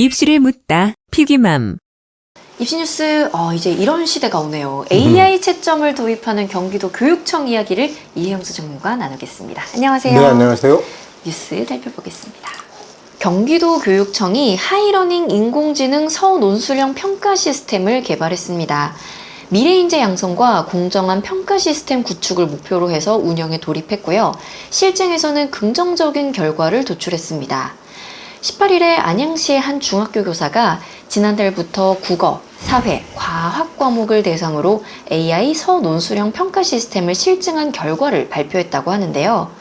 입시를 묻다 피기맘. 입시뉴스, 이제 이런 시대가 오네요. AI 채점을 도입하는 경기도 교육청 이야기를 이혜영수 전문가 나누겠습니다. 안녕하세요. 네, 안녕하세요. 뉴스 살펴보겠습니다. 경기도 교육청이 하이러닝 인공지능 서논수령 평가 시스템을 개발했습니다. 미래인재 양성과 공정한 평가 시스템 구축을 목표로 해서 운영에 돌입했고요. 실증에서는 긍정적인 결과를 도출했습니다. 18일에 안양시의 한 중학교 교사가 지난달부터 국어, 사회, 과학 과목을 대상으로 AI 서논수령 평가 시스템을 실증한 결과를 발표했다고 하는데요.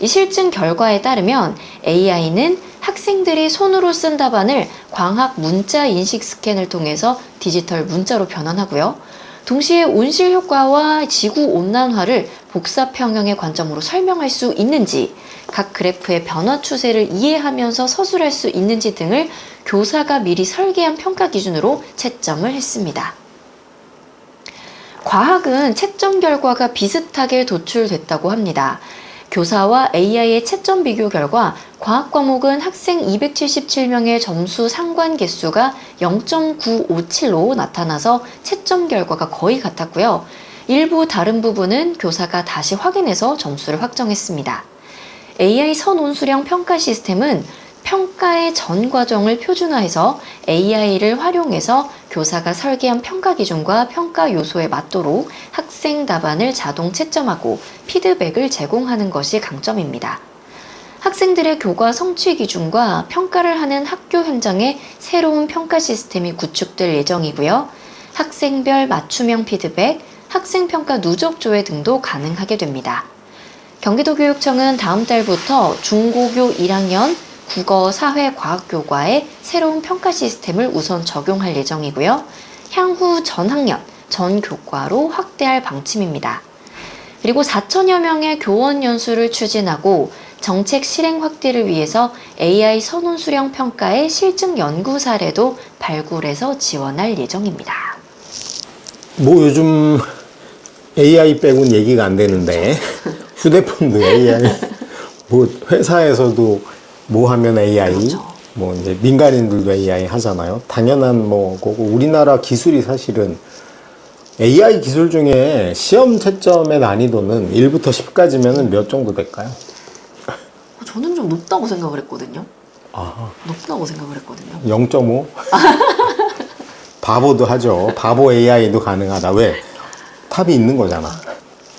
이 실증 결과에 따르면 AI는 학생들이 손으로 쓴 답안을 광학 문자 인식 스캔을 통해서 디지털 문자로 변환하고요. 동시에 온실 효과와 지구 온난화를 복사 평형의 관점으로 설명할 수 있는지, 각 그래프의 변화 추세를 이해하면서 서술할 수 있는지 등을 교사가 미리 설계한 평가 기준으로 채점을 했습니다. 과학은 채점 결과가 비슷하게 도출됐다고 합니다. 교사와 AI의 채점 비교 결과 과학 과목은 학생 277명의 점수 상관 개수가 0.957로 나타나서 채점 결과가 거의 같았고요. 일부 다른 부분은 교사가 다시 확인해서 점수를 확정했습니다. AI 서논수령 평가 시스템은 평가의 전 과정을 표준화해서 AI를 활용해서 교사가 설계한 평가 기준과 평가 요소에 맞도록 학생 답안을 자동 채점하고 피드백을 제공하는 것이 강점입니다. 학생들의 교과 성취 기준과 평가를 하는 학교 현장에 새로운 평가 시스템이 구축될 예정이고요. 학생별 맞춤형 피드백, 학생평가 누적 조회 등도 가능하게 됩니다. 경기도교육청은 다음 달부터 중고교 1학년 국어, 사회, 과학 교과에 새로운 평가 시스템을 우선 적용할 예정이고요. 향후 전 학년, 전 교과로 확대할 방침입니다. 그리고 4천여 명의 교원 연수를 추진하고 정책 실행 확대를 위해서 AI 서논수령 평가의 실증 연구 사례도 발굴해서 지원할 예정입니다. 뭐 요즘 AI 빼고는 얘기가 안 되는데 휴대폰도 AI, 뭐 회사에서도 뭐 하면 AI, 그렇죠. 뭐 이제 민간인들도 AI 하잖아요. 당연한 뭐 거고 우리나라 기술이 사실은 AI 기술 중에 시험 채점의 난이도는 1부터 10까지면 몇 정도 될까요? 저는 좀 높다고 생각을 했거든요. 아, 높다고 생각을 했거든요. 0.5? 바보도 하죠. 바보 AI도 가능하다. 왜? 탑이 있는 거잖아.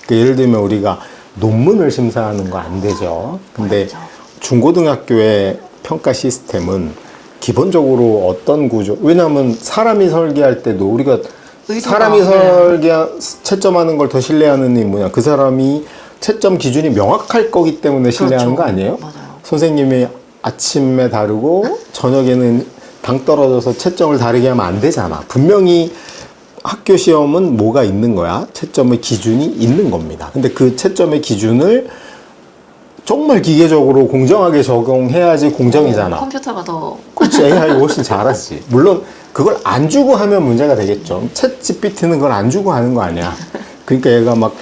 예를 들면 우리가 논문을 심사하는 거 안 되죠. 근데 그렇죠. 중고등학교의 평가 시스템은 기본적으로 어떤 구조, 왜냐하면 사람이 설계할 때도 우리가 사람이 채점하는 걸 더 신뢰하는 게 뭐냐, 그 사람이 채점 기준이 명확할 거기 때문에 신뢰하는 그렇죠. 거 아니에요? 맞아요. 선생님이 아침에 다르고 저녁에는 당 떨어져서 채점을 다르게 하면 안 되잖아. 분명히 학교 시험은 뭐가 있는 거야? 채점의 기준이 있는 겁니다. 근데 그 채점의 기준을 정말 기계적으로 공정하게 적용해야지 공정이잖아. 컴퓨터가 더. 그렇지, AI 훨씬 잘하지. 물론 그걸 안 주고 하면 문제가 되겠죠. 챗 GPT는 그걸 안 주고 하는 거 아니야. 그러니까 얘가 막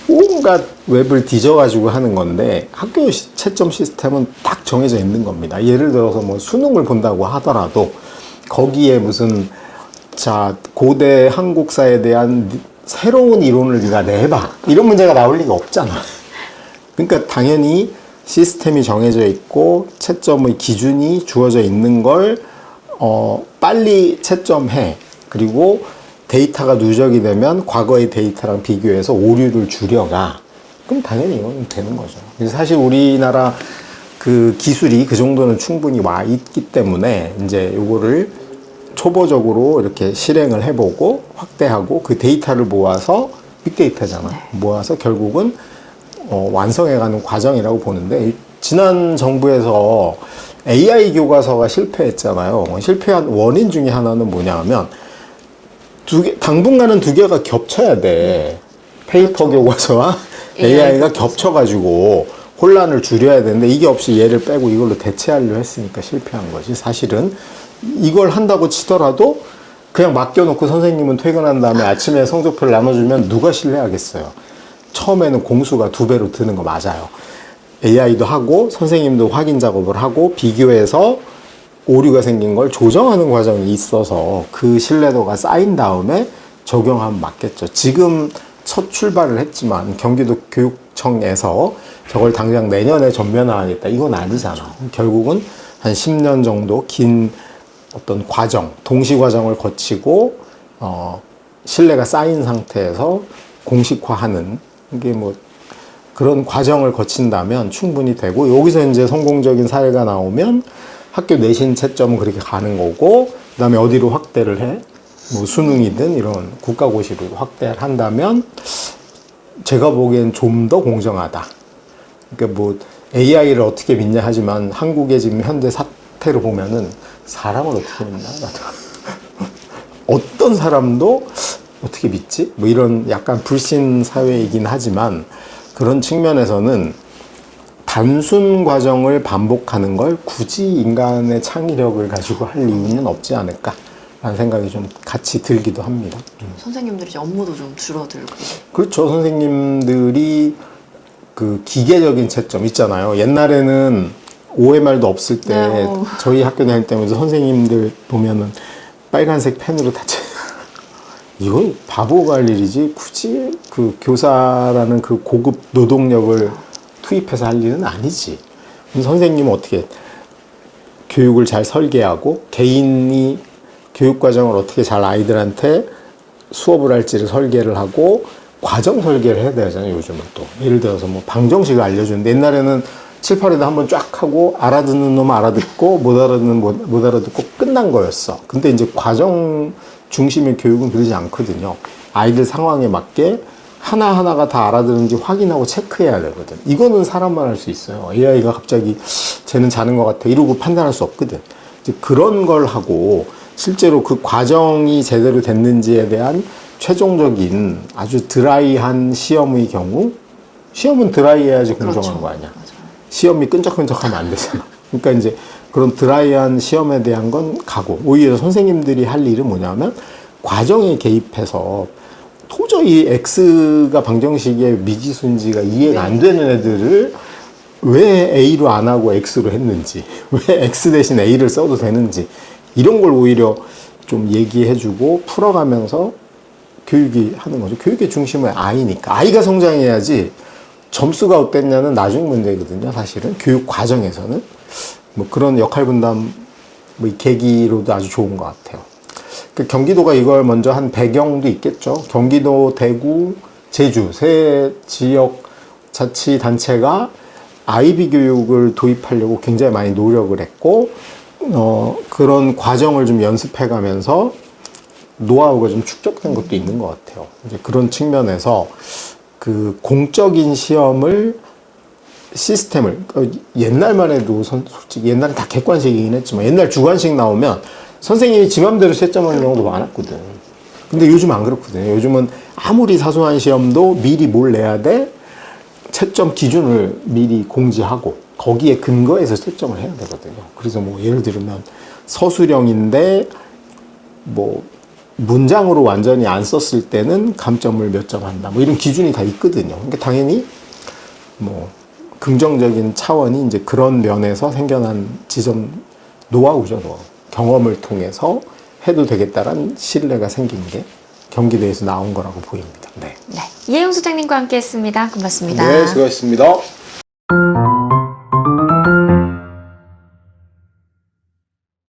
온갖 웹을 뒤져가지고 하는 건데 학교 채점 시스템은 딱 정해져 있는 겁니다. 예를 들어서 뭐 수능을 본다고 하더라도 거기에 무슨 고대 한국사에 대한 새로운 이론을 네가 내봐, 이런 문제가 나올 리가 없잖아. 그러니까 당연히 시스템이 정해져 있고 채점의 기준이 주어져 있는 걸 빨리 채점해. 그리고 데이터가 누적이 되면 과거의 데이터랑 비교해서 오류를 줄여가. 그럼 당연히 이건 되는 거죠. 그래서 사실 우리나라 그 기술이 그 정도는 충분히 와 있기 때문에 이제 요거를 초보적으로 이렇게 실행을 해보고 확대하고 그 데이터를 모아서 빅데이터잖아. 모아서 결국은 완성해가는 과정이라고 보는데, 지난 정부에서 AI 교과서가 실패했잖아요. 실패한 원인 중에 하나는 뭐냐 하면 당분간은 두 개가 겹쳐야 돼. 페이퍼 교과서와 AI가 겹쳐가지고 혼란을 줄여야 되는데 이게 없이 얘를 빼고 이걸로 대체하려 했으니까 실패한 거지. 사실은 이걸 한다고 치더라도 그냥 맡겨놓고 선생님은 퇴근한 다음에 아침에 성적표를 나눠주면 누가 신뢰하겠어요. 처음에는 공수가 2배로 드는 거 맞아요. AI도 하고 선생님도 확인 작업을 하고 비교해서 오류가 생긴 걸 조정하는 과정이 있어서 그 신뢰도가 쌓인 다음에 적용하면 맞겠죠. 지금 첫 출발을 했지만 경기도 교육청에서 저걸 당장 내년에 전면화하겠다. 이건 아니잖아. 결국은 한 10년 정도 긴 어떤 과정, 동시 과정을 거치고 신뢰가 쌓인 상태에서 공식화하는 이게 뭐 그런 과정을 거친다면 충분히 되고 여기서 이제 성공적인 사례가 나오면 학교 내신 채점은 그렇게 가는 거고 그다음에 어디로 확대를 해? 뭐 수능이든 이런 국가고시로 확대를 한다면 제가 보기엔 좀 더 공정하다. 그러니까 뭐 AI를 어떻게 믿냐 하지만 한국의 지금 현재 사태를 보면은 사람을 어떻게 믿나? 어떤 사람도 어떻게 믿지? 뭐 이런 약간 불신 사회이긴 하지만 그런 측면에서는 단순 과정을 반복하는 걸 굳이 인간의 창의력을 가지고 할 이유는 없지 않을까? 라는 생각이 좀 같이 들기도 합니다. 선생님들이 이제 업무도 좀 줄어들고. 그렇죠. 선생님들이 그 기계적인 채점 있잖아요. 옛날에는 OMR도 없을 때 네, 저희 학교 다닐 때면서 선생님들 보면은 빨간색 펜으로 다 채. 이건 바보가 할 일이지 굳이 그 교사라는 그 고급 노동력을 투입해서 할 일은 아니지. 선생님은 어떻게 교육을 잘 설계하고 개인이 교육과정을 어떻게 잘 아이들한테 수업을 할지를 설계를 하고 과정 설계를 해야 되잖아요, 요즘은 또. 예를 들어서 뭐 방정식을 알려주는데 옛날에는 칠판에다 한번 쫙 하고 알아듣는 놈은 알아듣고 못 알아듣는 못 알아듣고 끝난 거였어. 근데 이제 과정 중심의 교육은 그러지 않거든요. 아이들 상황에 맞게 하나하나가 다 알아듣는지 확인하고 체크해야 되거든. 이거는 사람만 할 수 있어요. AI가 갑자기 쟤는 자는 것 같아 이러고 판단할 수 없거든. 이제 그런 걸 하고 실제로 그 과정이 제대로 됐는지에 대한 최종적인 아주 드라이한 시험의 경우 시험은 드라이해야지 공정한 그렇죠. 거 아니야. 맞아요. 시험이 끈적끈적하면 안 되잖아. 그러니까 이제 그런 드라이한 시험에 대한 건 가고 오히려 선생님들이 할 일은 뭐냐면 과정에 개입해서 도저히 X가 방정식의 미지수인지가 이해가 안 되는 애들을 왜 A로 안 하고 X로 했는지 왜 X 대신 A를 써도 되는지 이런 걸 오히려 좀 얘기해주고 풀어가면서 교육이 하는 거죠. 교육의 중심은 아이니까. 아이가 성장해야지 점수가 어땠냐는 나중 문제거든요. 사실은 교육 과정에서는 뭐 그런 역할 분담 뭐 이 계기로도 아주 좋은 것 같아요. 그 경기도가 이걸 먼저 한 배경도 있겠죠. 경기도, 대구, 제주 세 지역 자치단체가 아이비 교육을 도입하려고 굉장히 많이 노력을 했고 그런 과정을 좀 연습해 가면서 노하우가 좀 축적된 것도 있는 것 같아요. 이제 그런 측면에서 그 공적인 시험을 시스템을 옛날만 해도 솔직히 옛날엔 다 객관식이긴 했지만 옛날 주관식 나오면 선생님이 지 맘대로 채점하는 경우도 많았거든. 근데 요즘 안 그렇거든요. 요즘은 아무리 사소한 시험도 미리 뭘 내야 돼? 채점 기준을 미리 공지하고 거기에 근거해서 채점을 해야 되거든요. 그래서 뭐 예를 들면 서술형인데 뭐 문장으로 완전히 안 썼을 때는 감점을 몇 점 한다. 뭐 이런 기준이 다 있거든요. 그러니까 당연히 뭐 긍정적인 차원이 이제 그런 면에서 생겨난 지점 노하우죠, 노하우. 경험을 통해서 해도 되겠다라는 신뢰가 생긴 게 경기도에서 나온 거라고 보입니다. 네. 네. 이혜영 소장님과 함께 했습니다. 고맙습니다. 네, 수고하셨습니다.